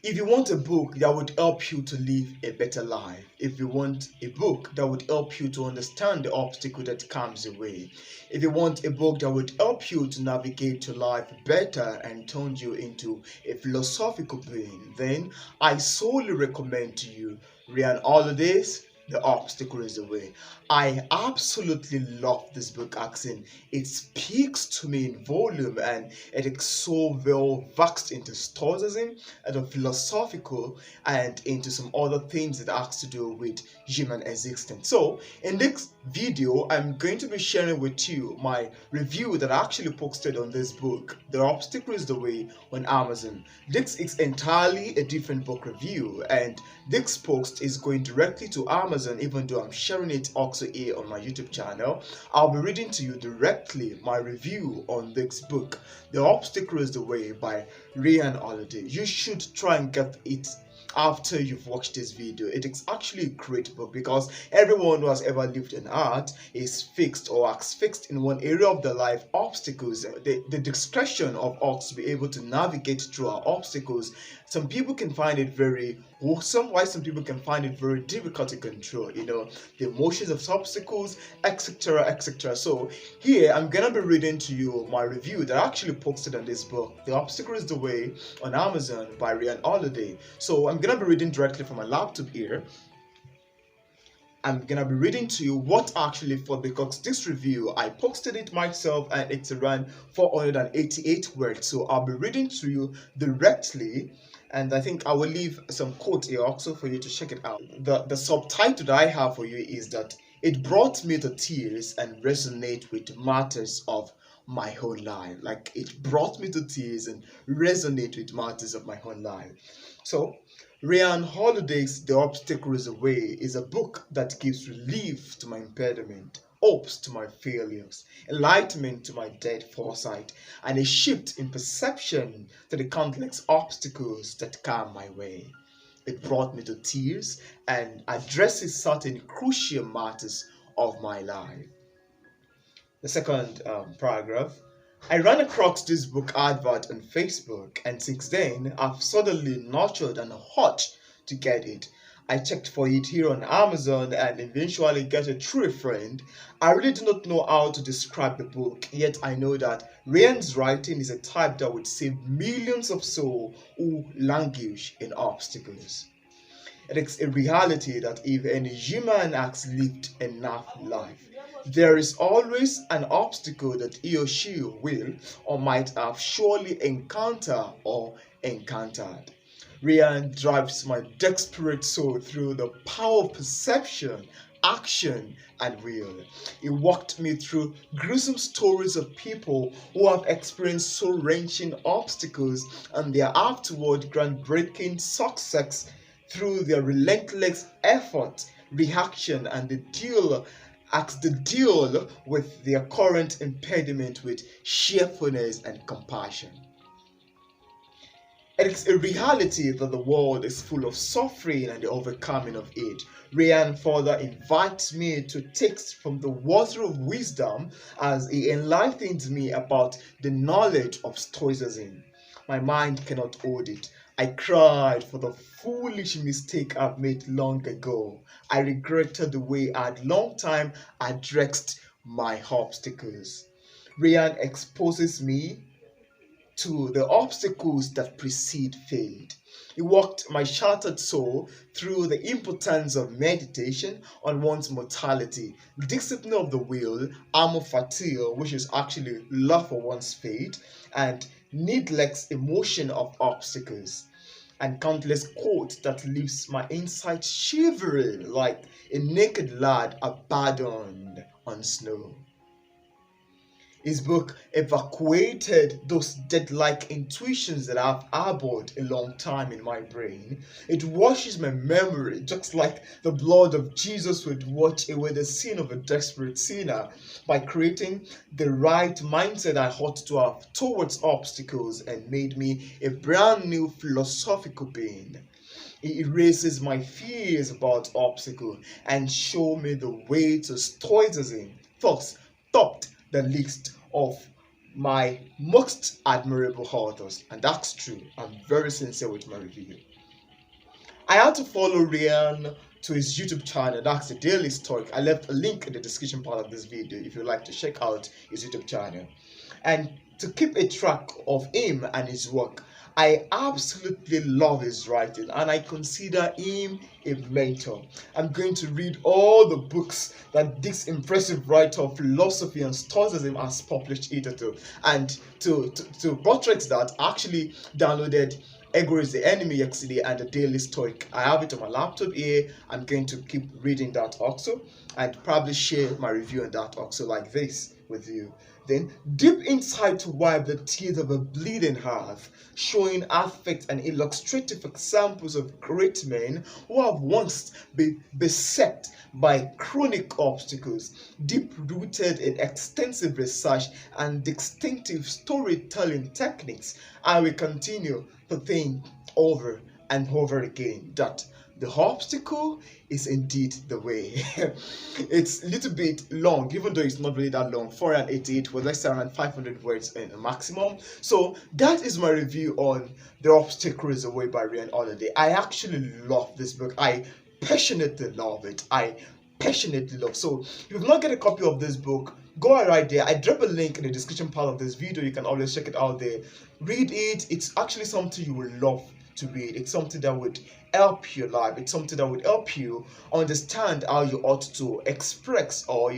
If you want a book that would help you to live a better life, if you want a book that would help you to understand the obstacle that comes your way, if you want a book that would help you to navigate your life better and turn you into a philosophical being, then I solely recommend to you Ryan Holiday's The Obstacle is the Way. I absolutely love this book, accent. It speaks to me in volume and it is so well vexed into Stoicism and the philosophical and into some other things that has to do with human existence. So in this video, I'm going to be sharing with you my review that I actually posted on this book, The Obstacle is the Way, on Amazon. This is entirely a different book review, and this post is going directly to Amazon, even though I'm sharing it also here on my YouTube channel. I'll be reading to you directly my review on this book, The Obstacle is the Way by Ryan Holiday. You should try and get it after you've watched this video. It is actually a great book because everyone who has ever lived on earth is fixed or has fixed in one area of their life obstacles. The discretion of us to be able to navigate through our obstacles, some people can find it very wholesome, while some people can find it very difficult to control, the emotions of obstacles, etc, etc. So here I'm gonna be reading to you my review that I actually posted on this book, The Obstacle is the Way, on Amazon by Ryan Holiday. So I'm gonna be reading directly from my laptop here. I'm gonna be reading to you what actually for, because this review I posted it myself and it's around 488 words, so I'll be reading to you directly, and I think I will leave some quotes here also for you to check it out. The subtitle that I have for you is that it brought me to tears and resonate with matters of my whole life. Like, it brought me to tears and resonate with matters of my whole life. So Ryan Holiday's The Obstacle is the Way is a book that gives relief to my impediment, hopes to my failures, enlightenment to my dead foresight, and a shift in perception to the countless obstacles that come my way. It brought me to tears and addresses certain crucial matters of my life. The second paragraph. I ran across this book advert on Facebook, and since then I've suddenly nurtured an urge to get it. I checked for it here on Amazon and eventually got it through a friend. I really do not know how to describe the book, yet I know that Ryan's writing is a type that would save millions of souls who languish in obstacles. It is a reality that if any human has lived enough life, there is always an obstacle that he or she will or might have surely encountered or encountered. Ryan drives my desperate soul through the power of perception, action, and will. He walked me through gruesome stories of people who have experienced soul-wrenching obstacles and their afterward groundbreaking success through their relentless effort, reaction, and the deal with their current impediment with cheerfulness and compassion. It is a reality that the world is full of suffering and the overcoming of it. Ryan further invites me to taste from the water of wisdom as he enlightens me about the knowledge of Stoicism. My mind cannot hold it. I cried for the foolish mistake I've made long ago. I regretted the way I'd long time addressed my obstacles. Ryan exposes me to the obstacles that precede fate. He walked my shattered soul through the impotence of meditation on one's mortality, discipline of the will, Amor Fati, which is actually love for one's fate, and needless emotion of obstacles, and countless quotes that leaves my inside shivering like a naked lad abandoned on snow. His book evacuated those dead-like intuitions that I've harbored a long time in my brain. It washes my memory just like the blood of Jesus would wash away the sin of a desperate sinner by creating the right mindset I ought to have towards obstacles and made me a brand new philosophical being. It erases my fears about obstacles and show me the way to Stoicism. Thus, topped the list of my most admirable authors, and that's true. I'm very sincere with my review. I had to follow Ryan to his YouTube channel. That's the Daily Stoic. I left a link in the description part of this video if you'd like to check out his YouTube channel. And to keep a track of him and his work, I absolutely love his writing and I consider him a mentor. I'm going to read all the books that this impressive writer of philosophy and Stoicism has published hitherto. And to buttress that, I actually downloaded Ego is the Enemy yesterday and the Daily Stoic. I have it on my laptop here. I'm going to keep reading that also and probably share my review on that also like this with you. Then, deep insight to wipe the tears of a bleeding heart, showing affect and illustrative examples of great men who have once been beset by chronic obstacles, deep-rooted in extensive research and distinctive storytelling techniques. I will continue to think over and over again that the obstacle is indeed the way. It's a little bit long, even though it's not really that long. 488 words, let's say around 500 words in a maximum. So that is my review on The Obstacle is the Way by Ryan Holiday. I actually love this book. I passionately love it. So if you've not get a copy of this book, go right there. I drop a link in the description part of this video. You can always check it out there. Read it. It's actually something you will love to read. It's something that would help your life. It's something that would help you understand how you ought to express or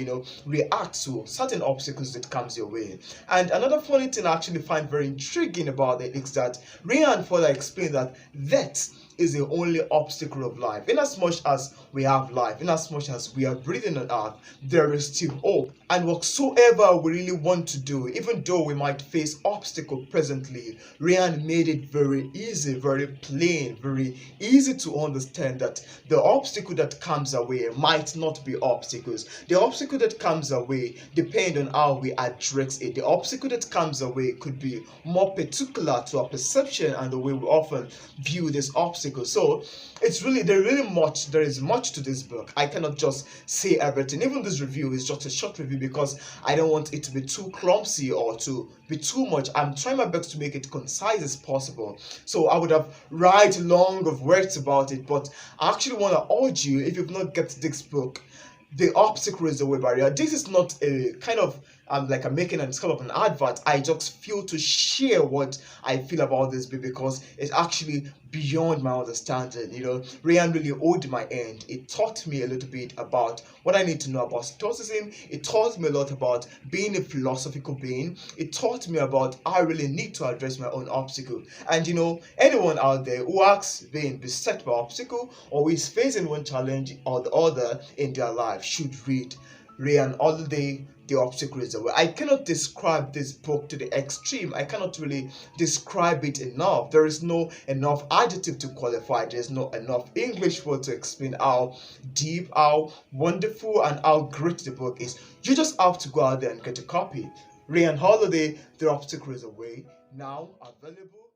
react to certain obstacles that comes your way. And another funny thing I actually find very intriguing about it is that Ryan further explained that death is the only obstacle of life. In as much as we have life, in as much as we are breathing on earth, there is still hope. And whatsoever we really want to do, even though we might face obstacles presently, Ryan made it very easy, very plain, very easy to understand that the obstacle that comes our way might not be obstacles. The obstacle that comes our way depends on how we address it. The obstacle that comes our way could be more particular to our perception and the way we often view this obstacle. So there is much to this book. I cannot just say everything. Even this review is just a short review because I don't want it to be too clumsy or to be too much. I'm trying my best to make it concise as possible. So I would have write long of words about it, but I actually want to urge you, if you've not get this book, The Obstacle is the Way barrier. This is not a kind of like I'm making a kind of an advert. I just feel to share what I feel about this book because it's actually beyond my understanding. Ryan really owed my end. It taught me a little bit about what I need to know about Stoicism. It taught me a lot about being a philosophical being. It taught me about how I really need to address my own obstacle. And anyone out there who has been beset by obstacle or is facing one challenge or the other in their life should read Ryan Holiday, The Obstacle is the Way. I cannot describe this book to the extreme. I cannot really describe it enough. There is no enough adjective to qualify. There is no enough English word to explain how deep, how wonderful, and how great the book is. You just have to go out there and get a copy. Ryan Holiday, The Obstacle is the Way, now available.